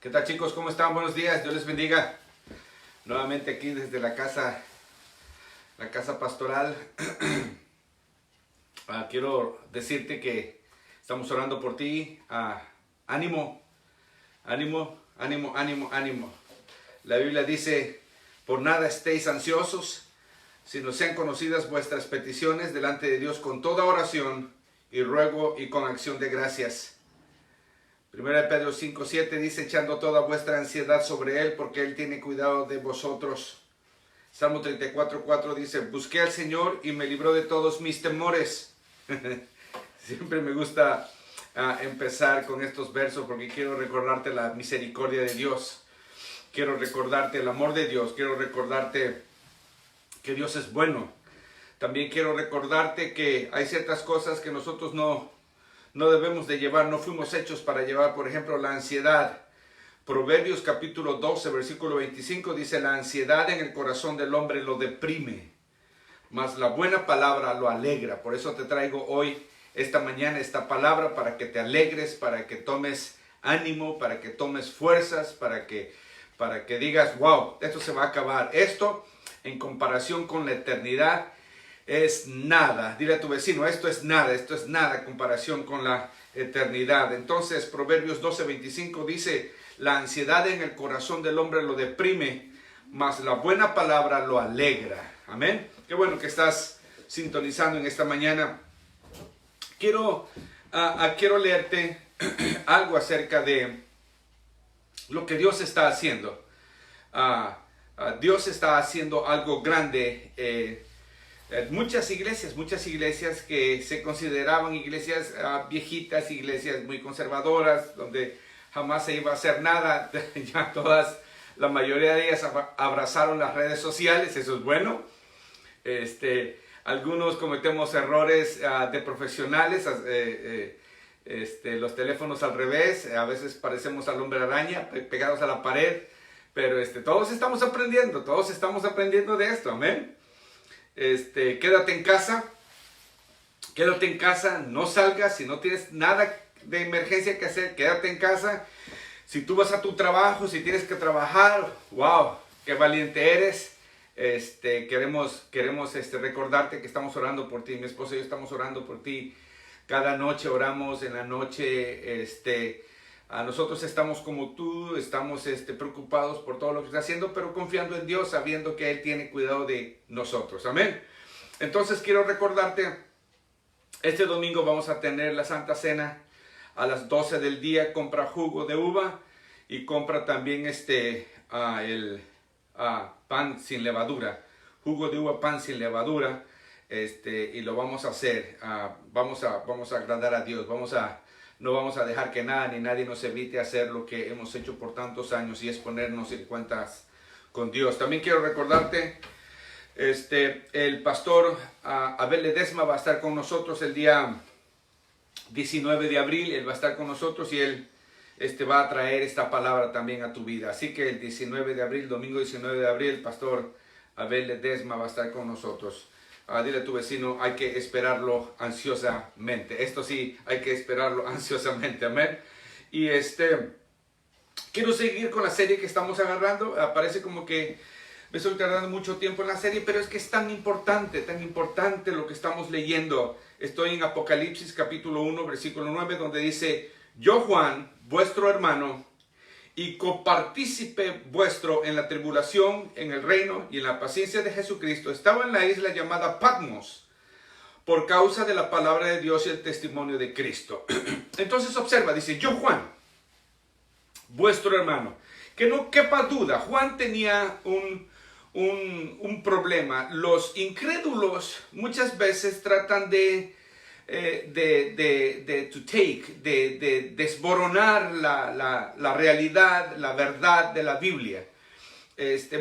¿Qué tal, chicos? ¿Cómo están? Buenos días, Dios les bendiga. Nuevamente aquí desde la casa pastoral. Quiero decirte que estamos orando por ti. Ánimo, ánimo, ánimo, ánimo, ánimo. La Biblia dice, por nada estéis ansiosos, sino sean conocidas vuestras peticiones delante de Dios con toda oración y ruego y con acción de gracias. 1 Pedro 5:7 dice, echando toda vuestra ansiedad sobre Él, porque Él tiene cuidado de vosotros. Salmo 34:4 dice, busqué al Señor y me libró de todos mis temores. Siempre me gusta empezar con estos versos porque quiero recordarte la misericordia de Dios. Quiero recordarte el amor de Dios. Quiero recordarte que Dios es bueno. También quiero recordarte que hay ciertas cosas que nosotros no debemos de llevar, no fuimos hechos para llevar. Por ejemplo, la ansiedad. Proverbios capítulo 12, versículo 25 dice, la ansiedad en el corazón del hombre lo deprime, mas la buena palabra lo alegra. Por eso te traigo hoy, esta mañana, esta palabra para que te alegres, para que tomes ánimo, para que tomes fuerzas, para que digas, wow, esto se va a acabar. Esto, en comparación con la eternidad, es nada. Dile a tu vecino, esto es nada en comparación con la eternidad. Entonces, Proverbios 12:25 dice, la ansiedad en el corazón del hombre lo deprime, mas la buena palabra lo alegra. Amén. Qué bueno que estás sintonizando en esta mañana. Quiero leerte algo acerca de lo que Dios está haciendo. Dios está haciendo algo grande. Muchas iglesias que se consideraban iglesias viejitas, iglesias muy conservadoras, donde jamás se iba a hacer nada, ya la mayoría de ellas abrazaron las redes sociales. Eso es bueno. Algunos cometemos errores de profesionales, los teléfonos al revés, a veces parecemos al hombre araña, pegados a la pared, pero todos estamos aprendiendo de esto, amén. Quédate en casa, no salgas. Si no tienes nada de emergencia que hacer, quédate en casa. Si tú vas a tu trabajo, si tienes que trabajar, wow, qué valiente eres. Queremos recordarte que estamos orando por ti. Mi esposa y yo estamos orando por ti. Cada noche oramos, en la noche, nosotros estamos como tú, estamos preocupados por todo lo que está haciendo, pero confiando en Dios, sabiendo que Él tiene cuidado de nosotros. Amén. Entonces quiero recordarte, este domingo vamos a tener la Santa Cena a las 12 del día. Compra jugo de uva y compra también pan sin levadura. Jugo de uva, pan sin levadura. Y lo vamos a hacer. Vamos a agradar a Dios. No vamos a dejar que nada ni nadie nos evite hacer lo que hemos hecho por tantos años, y es ponernos en cuentas con Dios. También quiero recordarte, el pastor Abel Ledesma va a estar con nosotros el día 19 de abril. Él va a estar con nosotros y él va a traer esta palabra también a tu vida. Así que el 19 de abril, domingo 19 de abril, el pastor Abel Ledesma va a estar con nosotros. Dile a tu vecino, hay que esperarlo ansiosamente. Esto sí, hay que esperarlo ansiosamente. Amén. Y quiero seguir con la serie que estamos agarrando. Parece como que me estoy tardando mucho tiempo en la serie, pero es que es tan importante lo que estamos leyendo. Estoy en Apocalipsis capítulo 1, versículo 9, donde dice, yo Juan, vuestro hermano, y copartícipe vuestro en la tribulación, en el reino y en la paciencia de Jesucristo, estaba en la isla llamada Patmos, por causa de la palabra de Dios y el testimonio de Cristo. Entonces observa, dice, yo Juan, vuestro hermano. Que no quepa duda, Juan tenía un problema. Los incrédulos muchas veces tratan de desboronar la realidad, la verdad de la Biblia.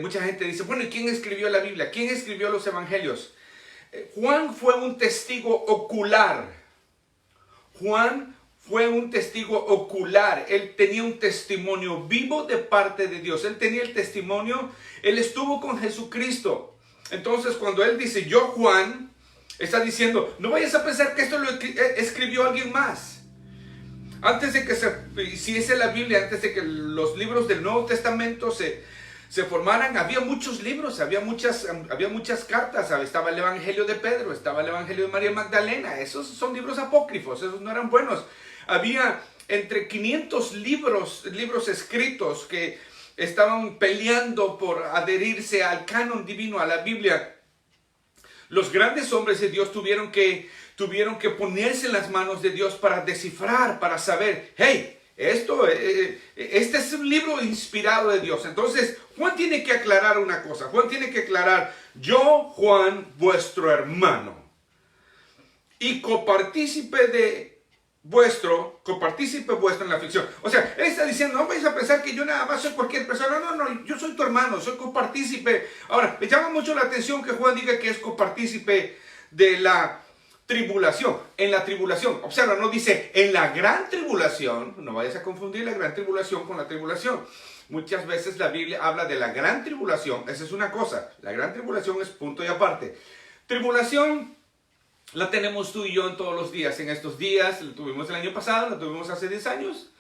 Mucha gente dice, bueno, ¿y quién escribió la Biblia? ¿Quién escribió los evangelios? Juan fue un testigo ocular. Juan fue un testigo ocular. Él tenía un testimonio vivo de parte de Dios. Él tenía el testimonio, él estuvo con Jesucristo. Entonces, cuando él dice, yo Juan, está diciendo, no vayas a pensar que esto lo escribió alguien más. Antes de que se hiciese la Biblia, antes de que los libros del Nuevo Testamento se formaran, había muchos libros, había muchas cartas. Estaba el Evangelio de Pedro, estaba el Evangelio de María Magdalena. Esos son libros apócrifos, esos no eran buenos. Había entre 500 libros escritos que estaban peleando por adherirse al canon divino, a la Biblia. Los grandes hombres de Dios tuvieron que ponerse en las manos de Dios para descifrar, para saber, hey, este es un libro inspirado de Dios. Entonces, Juan tiene que aclarar una cosa. Juan tiene que aclarar, yo, Juan, vuestro hermano, y copartícipe vuestro en la aflicción. O sea, él está diciendo, no vais a pensar que yo nada más soy cualquier persona. No, yo soy tu hermano, soy copartícipe. Ahora, me llama mucho la atención que Juan diga que es copartícipe de la tribulación, en la tribulación. Observa, no dice en la gran tribulación. No vayas a confundir la gran tribulación con la tribulación. Muchas veces la Biblia habla de la gran tribulación. Esa es una cosa. La gran tribulación es punto y aparte. Tribulación la tenemos tú y yo en todos los días. En estos días, la tuvimos el año pasado, la tuvimos hace 10 años.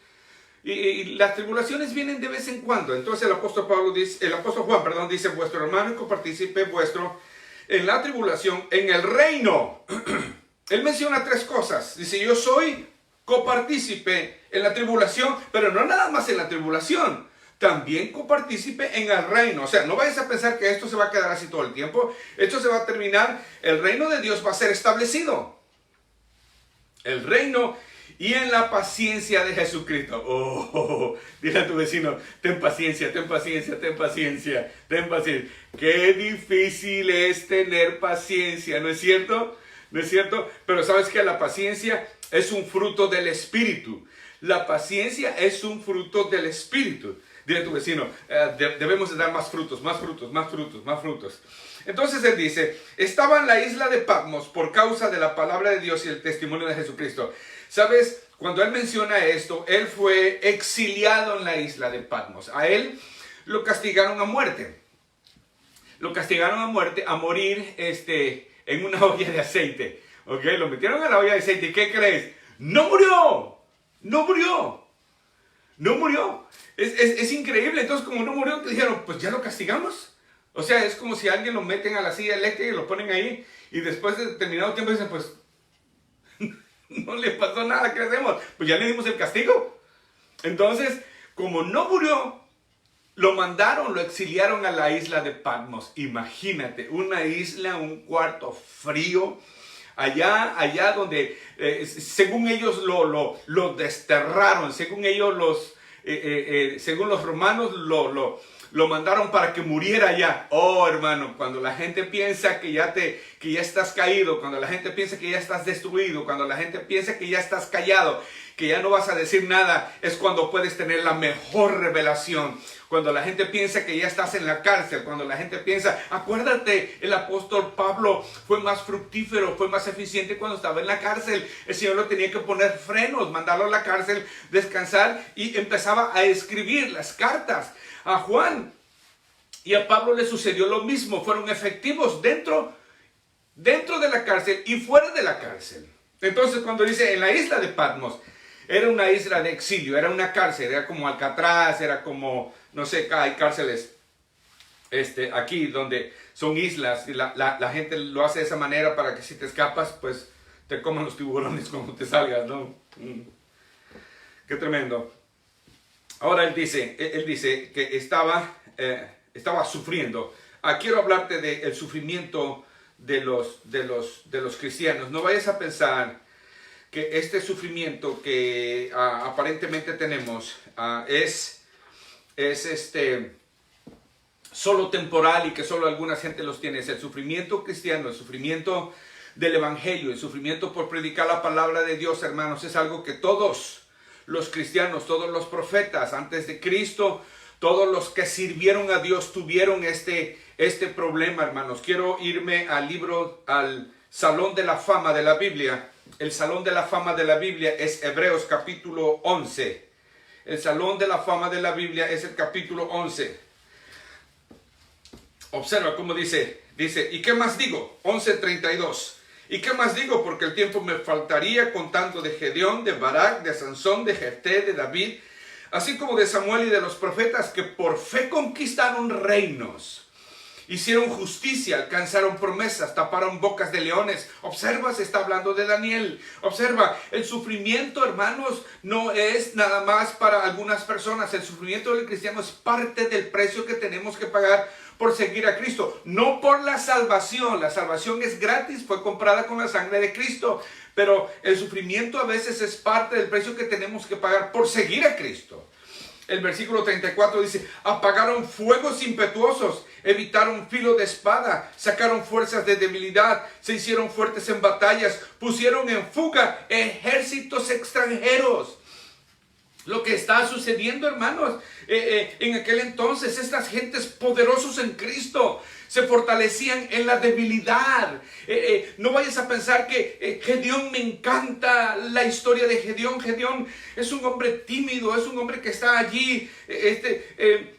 Y las tribulaciones vienen de vez en cuando. Entonces el apóstol Juan dice, vuestro hermano y copartícipe vuestro en la tribulación, en el reino. Él menciona 3 cosas. Dice, yo soy copartícipe en la tribulación, pero no nada más en la tribulación, también copartícipe en el reino. O sea, no vayas a pensar que esto se va a quedar así todo el tiempo. Esto se va a terminar. El reino de Dios va a ser establecido. El reino y en la paciencia de Jesucristo. Dile a tu vecino, ten paciencia, ten paciencia, ten paciencia, ten paciencia. Qué difícil es tener paciencia, ¿no es cierto? ¿No es cierto? Pero sabes que la paciencia es un fruto del Espíritu. La paciencia es un fruto del Espíritu. Dile a tu vecino, debemos de dar más frutos, más frutos, más frutos, más frutos. Entonces él dice, estaba en la isla de Patmos por causa de la palabra de Dios y el testimonio de Jesucristo. ¿Sabes? Cuando él menciona esto, él fue exiliado en la isla de Patmos. A él lo castigaron a muerte. Lo castigaron a muerte, a morir en una olla de aceite. ¿Ok? Lo metieron a la olla de aceite. ¿Y qué crees? ¡No murió! ¡No murió! ¡No murió! Es increíble. Entonces, como no murió, te dijeron, pues ya lo castigamos. O sea, es como si a alguien lo meten a la silla eléctrica y lo ponen ahí. Y después de determinado tiempo dicen, pues, no le pasó nada, ¿qué hacemos? Pues ya le dimos el castigo. Entonces, como no murió, lo mandaron, lo exiliaron a la isla de Patmos. Imagínate, una isla, un cuarto frío. Allá donde, según ellos, lo desterraron. Según ellos, según los romanos, lo mandaron para que muriera allá. Oh, hermano, cuando la gente piensa que ya estás caído, cuando la gente piensa que ya estás destruido, cuando la gente piensa que ya estás callado, que ya no vas a decir nada, es cuando puedes tener la mejor revelación. Cuando la gente piensa que ya estás en la cárcel, cuando la gente piensa, acuérdate, el apóstol Pablo fue más fructífero, fue más eficiente cuando estaba en la cárcel. El Señor lo tenía que poner frenos, mandarlo a la cárcel, descansar, y empezaba a escribir las cartas. A Juan y a Pablo le sucedió lo mismo. Fueron efectivos dentro de la cárcel y fuera de la cárcel. Entonces, cuando dice en la isla de Patmos, era una isla de exilio, era una cárcel, era como Alcatraz, era como, no sé, hay cárceles aquí donde son islas y la gente lo hace de esa manera para que si te escapas, pues te coman los tiburones cuando te salgas, ¿no? Qué tremendo. Ahora él dice que estaba sufriendo. Quiero hablarte del sufrimiento de los cristianos. No vayas a pensar que este sufrimiento que aparentemente tenemos es solo temporal y que solo alguna gente los tiene. Es el sufrimiento cristiano, el sufrimiento del evangelio, el sufrimiento por predicar la palabra de Dios, hermanos, es algo que todos los cristianos, todos los profetas antes de Cristo, todos los que sirvieron a Dios tuvieron este problema, hermanos. Quiero irme al Salón de la Fama de la Biblia. El Salón de la Fama de la Biblia es Hebreos capítulo 11. El Salón de la Fama de la Biblia es el capítulo 11. Observa cómo dice, ¿y qué más digo? 11:32. ¿Y qué más digo? Porque el tiempo me faltaría contando de Gedeón, de Barak, de Sansón, de Jefté, de David, así como de Samuel y de los profetas que por fe conquistaron reinos, hicieron justicia, alcanzaron promesas, taparon bocas de leones. Observa, se está hablando de Daniel. Observa, el sufrimiento, hermanos, no es nada más para algunas personas. El sufrimiento del cristiano es parte del precio que tenemos que pagar por seguir a Cristo. No por la salvación. La salvación es gratis, fue comprada con la sangre de Cristo. Pero el sufrimiento a veces es parte del precio que tenemos que pagar por seguir a Cristo. El versículo 34 dice, apagaron fuegos impetuosos, evitaron filo de espada, sacaron fuerzas de debilidad, se hicieron fuertes en batallas, pusieron en fuga ejércitos extranjeros. Lo que está sucediendo, hermanos, en aquel entonces, estas gentes poderosos en Cristo se fortalecían en la debilidad. No vayas a pensar que Gedeón, me encanta la historia de Gedeón. Gedeón es un hombre tímido, es un hombre que está allí.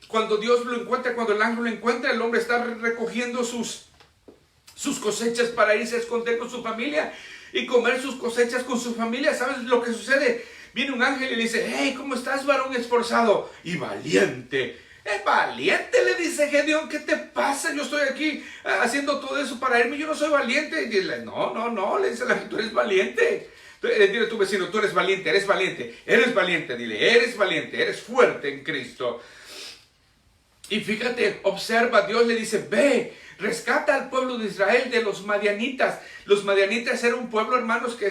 Cuando Dios lo encuentra, cuando el ángel lo encuentra, el hombre está recogiendo sus cosechas para irse a esconder con su familia y comer sus cosechas con su familia. ¿Sabes lo que sucede? Viene un ángel y le dice, hey, ¿cómo estás, varón esforzado y valiente? Valiente, le dice Gedeón, ¿qué te pasa? Yo estoy aquí haciendo todo eso para irme, yo no soy valiente. Y dile, no, le dice la gente, tú eres valiente. Dile a tu vecino, tú eres valiente, eres valiente, dile, eres valiente, eres fuerte en Cristo. Y fíjate, observa, Dios le dice, ve, rescata al pueblo de Israel de los madianitas. Los madianitas era un pueblo, hermanos, que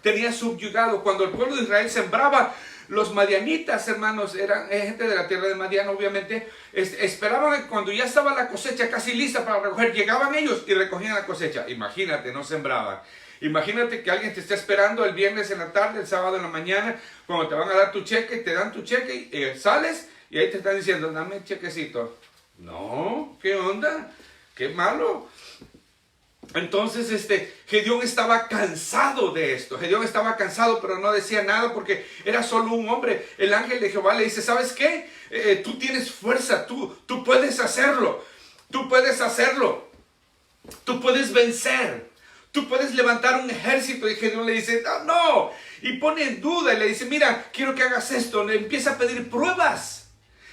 tenía subyugado. Cuando el pueblo de Israel sembraba, los madianitas, hermanos, eran gente de la tierra de Madián, obviamente, esperaban que cuando ya estaba la cosecha casi lista para recoger, llegaban ellos y recogían la cosecha. Imagínate, no sembraban. Imagínate que alguien te esté esperando el viernes en la tarde, el sábado en la mañana, cuando te van a dar tu cheque, te dan tu cheque y sales y ahí te están diciendo, dame el chequecito. No, ¿qué onda? ¡Qué malo! Entonces Gedeón estaba cansado de esto. Gedeón estaba cansado, pero no decía nada porque era solo un hombre. El ángel de Jehová le dice, ¿sabes qué? Tú tienes fuerza, tú puedes hacerlo. Tú puedes hacerlo. Tú puedes vencer. Tú puedes levantar un ejército. Y Gedeón le dice, no. Y pone en duda y le dice, mira, quiero que hagas esto. Le empieza a pedir pruebas.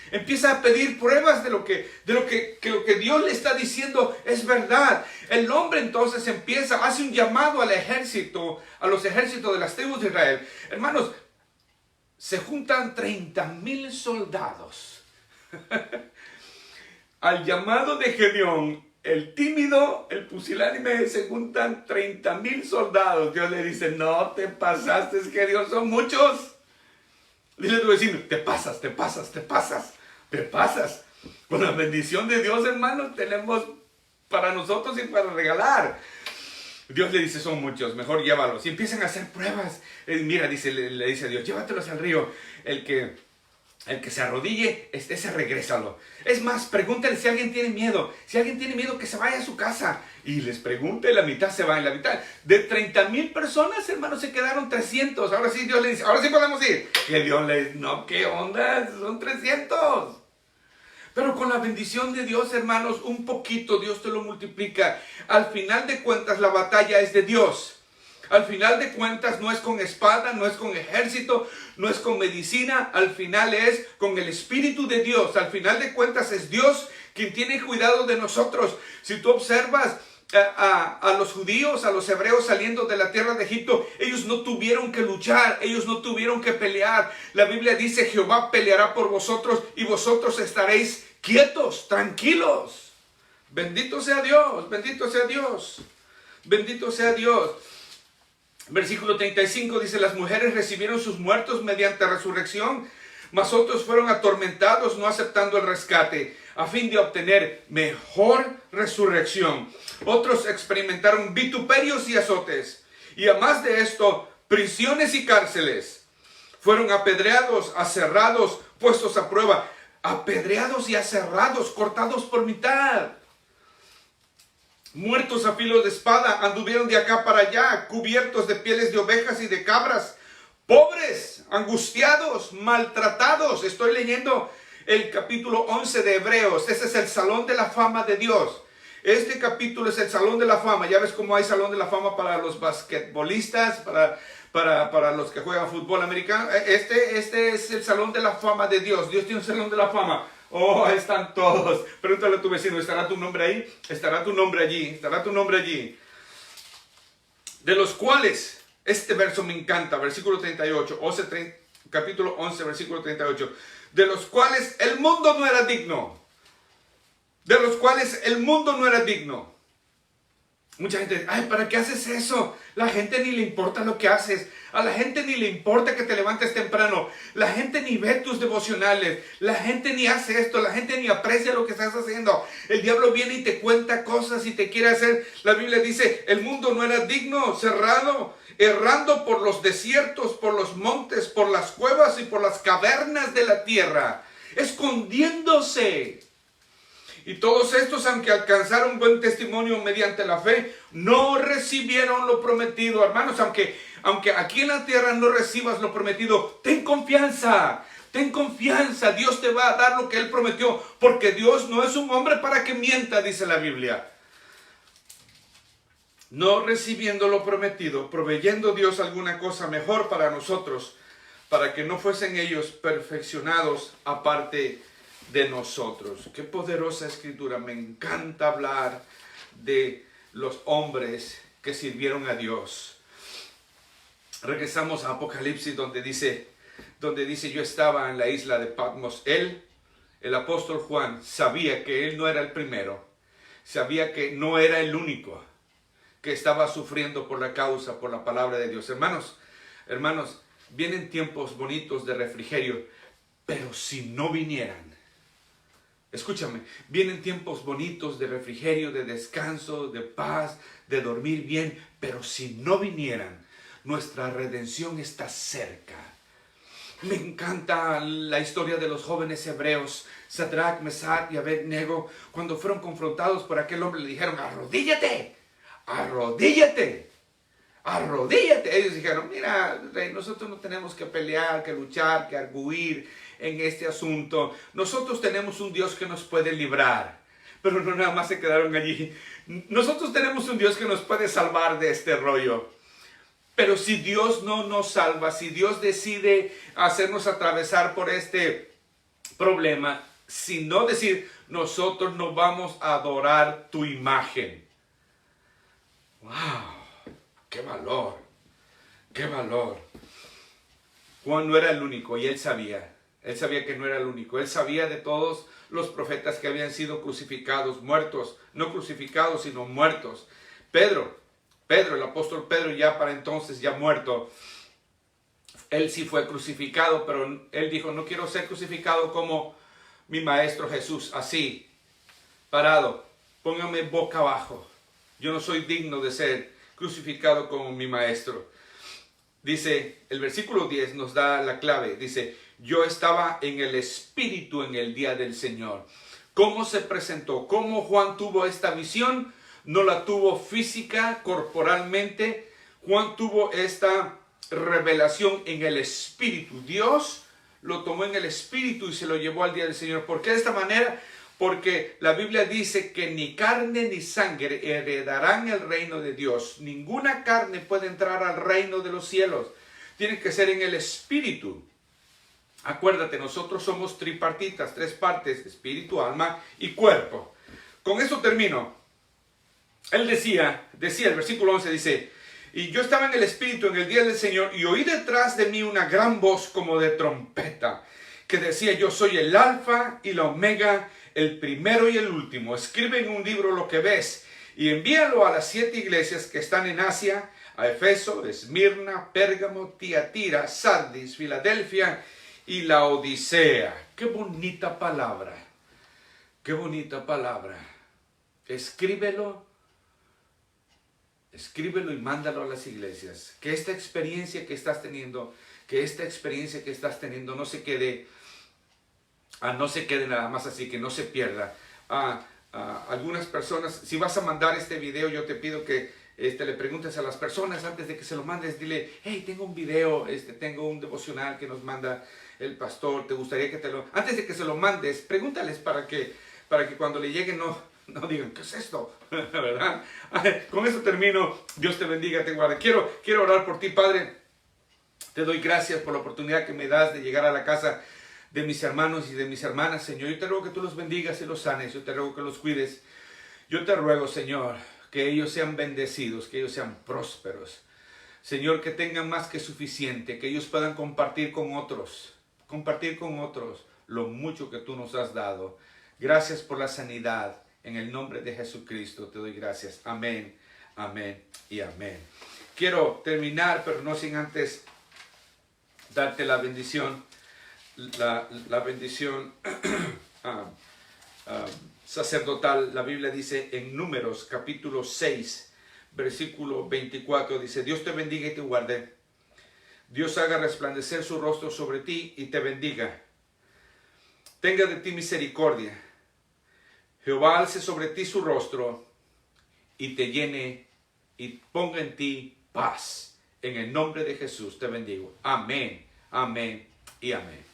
Empieza a pedir pruebas de lo que Dios le está diciendo es verdad. El hombre entonces hace un llamado al ejército, a los ejércitos de las tribus de Israel. Hermanos, se juntan 30,000 soldados. Al llamado de Gedeón, el tímido, el pusilánime, se juntan 30,000 soldados. Dios le dice, no te pasaste, Gedeón, son muchos. Dile a tu vecino, te pasas. Con la bendición de Dios, hermanos, tenemos para nosotros y para regalar. Dios le dice, son muchos, mejor llévalos. Y empiezan a hacer pruebas. Mira, le dice a Dios, llévatelos al río. El que se arrodille, ese regrésalo. Es más, pregúntale si alguien tiene miedo. Si alguien tiene miedo, que se vaya a su casa. Y les pregunte, la mitad se va. En la mitad de 30,000 personas, hermanos, se quedaron 300. Ahora sí, Dios le dice, ahora sí podemos ir. Que Dios le dice, no, ¿qué onda? Son 300. Pero con la bendición de Dios, hermanos, un poquito Dios te lo multiplica. Al final de cuentas, la batalla es de Dios. Al final de cuentas no es con espada, no es con ejército, no es con medicina. Al final es con el Espíritu de Dios. Al final de cuentas es Dios quien tiene cuidado de nosotros. Si tú observas a los judíos, a los hebreos saliendo de la tierra de Egipto, ellos no tuvieron que luchar, ellos no tuvieron que pelear. La Biblia dice, Jehová peleará por vosotros y vosotros estaréis quietos, tranquilos. Bendito sea Dios, bendito sea Dios, bendito sea Dios. Versículo 35 dice, las mujeres recibieron sus muertos mediante resurrección, mas otros fueron atormentados no aceptando el rescate, a fin de obtener mejor resurrección. Otros experimentaron vituperios y azotes, y además de esto, prisiones y cárceles. Fueron apedreados, aserrados, puestos a prueba. Apedreados y aserrados, cortados por mitad. Muertos a filo de espada, anduvieron de acá para allá, cubiertos de pieles de ovejas y de cabras, pobres, angustiados, maltratados. Estoy leyendo el capítulo 11 de Hebreos. Ese es el salón de la fama de Dios. Este capítulo es el Salón de la Fama. Ya ves cómo hay Salón de la Fama para los basquetbolistas, para los que juegan fútbol americano. Este es el Salón de la Fama de Dios. Dios tiene un Salón de la Fama. Oh, ahí están todos. Pregúntale a tu vecino, ¿estará tu nombre ahí? ¿Estará tu nombre allí? ¿Estará tu nombre allí? De los cuales, este verso me encanta, versículo 38, capítulo 11, versículo 38. De los cuales el mundo no era digno. De los cuales el mundo no era digno. Mucha gente dice, ay, ¿para qué haces eso? La gente ni le importa lo que haces. A la gente ni le importa que te levantes temprano. La gente ni ve tus devocionales. La gente ni hace esto. La gente ni aprecia lo que estás haciendo. El diablo viene y te cuenta cosas y te quiere hacer. La Biblia dice, el mundo no era digno, cerrado, errando por los desiertos, por los montes, por las cuevas y por las cavernas de la tierra, escondiéndose. Y todos estos, aunque alcanzaron buen testimonio mediante la fe, no recibieron lo prometido. Hermanos, aunque aquí en la tierra no recibas lo prometido, ten confianza. Ten confianza. Dios te va a dar lo que Él prometió. Porque Dios no es un hombre para que mienta, dice la Biblia. No recibiendo lo prometido, proveyendo Dios alguna cosa mejor para nosotros, para que no fuesen ellos perfeccionados aparte de nosotros. Qué poderosa escritura. Me encanta hablar de los hombres que sirvieron a Dios. Regresamos a Apocalipsis donde dice yo estaba en la isla de Patmos. El apóstol Juan, sabía que él no era el primero, sabía que no era el único que estaba sufriendo por la causa, por la palabra de Dios. Hermanos, vienen tiempos bonitos de refrigerio, pero si no vinieran, escúchame, vienen tiempos bonitos de refrigerio, de descanso, de paz, de dormir bien, pero si no vinieran, nuestra redención está cerca. Me encanta la historia de los jóvenes hebreos, Sadrach, Mesach y Abednego, cuando fueron confrontados por aquel hombre, le dijeron, arrodíllate, arrodíllate, arrodíllate. Ellos dijeron, mira, rey, nosotros no tenemos que pelear, que luchar, que arguir en este asunto. Nosotros tenemos un Dios que nos puede librar. Pero no nada más se quedaron allí. Nosotros tenemos un Dios que nos puede salvar de este rollo. Pero si Dios no nos salva, si Dios decide hacernos atravesar por este problema, si no decir, nosotros no vamos a adorar tu imagen. ¡Wow! ¡Qué valor! ¡Qué valor! Juan no era el único y él sabía. Él sabía que no era el único. Él sabía de todos los profetas que habían sido crucificados, muertos. No crucificados, sino muertos. Pedro, el apóstol Pedro, ya para entonces, ya muerto, él sí fue crucificado, pero él dijo, no quiero ser crucificado como mi maestro Jesús, así, parado, póngame boca abajo. Yo no soy digno de ser crucificado como mi maestro. Dice, el versículo 10 nos da la clave, dice, yo estaba en el Espíritu en el día del Señor. ¿Cómo se presentó? ¿Cómo Juan tuvo esta visión? No la tuvo física, corporalmente. Juan tuvo esta revelación en el Espíritu. Dios lo tomó en el Espíritu y se lo llevó al día del Señor. ¿Por qué de esta manera? Porque la Biblia dice que ni carne ni sangre heredarán el reino de Dios. Ninguna carne puede entrar al reino de los cielos. Tiene que ser en el Espíritu. Acuérdate, nosotros somos tripartitas, tres partes, espíritu, alma y cuerpo. Con eso termino. Él decía el versículo 11, dice, y yo estaba en el Espíritu en el día del Señor y oí detrás de mí una gran voz como de trompeta, que decía, yo soy el alfa y la omega, el primero y el último. Escribe en un libro lo que ves y envíalo a las 7 iglesias que están en Asia, a Efeso, Esmirna, Pérgamo, Tiatira, Sardis, Filadelfia y la Odisea. Qué bonita palabra. Qué bonita palabra. Escríbelo y mándalo a las iglesias. Que esta experiencia que estás teniendo, no se quede nada más así, que no se pierda. Algunas personas, si vas a mandar este video, yo te pido que le preguntes a las personas antes de que se lo mandes, dile, hey, tengo un video, tengo un devocional que nos manda el pastor, ¿te gustaría que antes de que se lo mandes, pregúntales para que cuando le llegue No digan, ¿qué es esto? ¿Verdad? Con eso termino. Dios te bendiga, te guarde. Quiero orar por ti, Padre. Te doy gracias por la oportunidad que me das de llegar a la casa de mis hermanos y de mis hermanas, Señor. Yo te ruego que tú los bendigas y los sanes. Yo te ruego que los cuides. Yo te ruego, Señor, que ellos sean bendecidos, que ellos sean prósperos. Señor, que tengan más que suficiente, que ellos puedan compartir con otros lo mucho que tú nos has dado. Gracias por la sanidad. En el nombre de Jesucristo te doy gracias. Amén, amén y amén. Quiero terminar, pero no sin antes darte la bendición. La bendición sacerdotal. La Biblia dice en Números capítulo 6, versículo 24, dice: Dios te bendiga y te guarde. Dios haga resplandecer su rostro sobre ti y te bendiga. Tenga de ti misericordia. Jehová alce sobre ti su rostro y te llene y ponga en ti paz. En el nombre de Jesús te bendigo. Amén, amén y amén.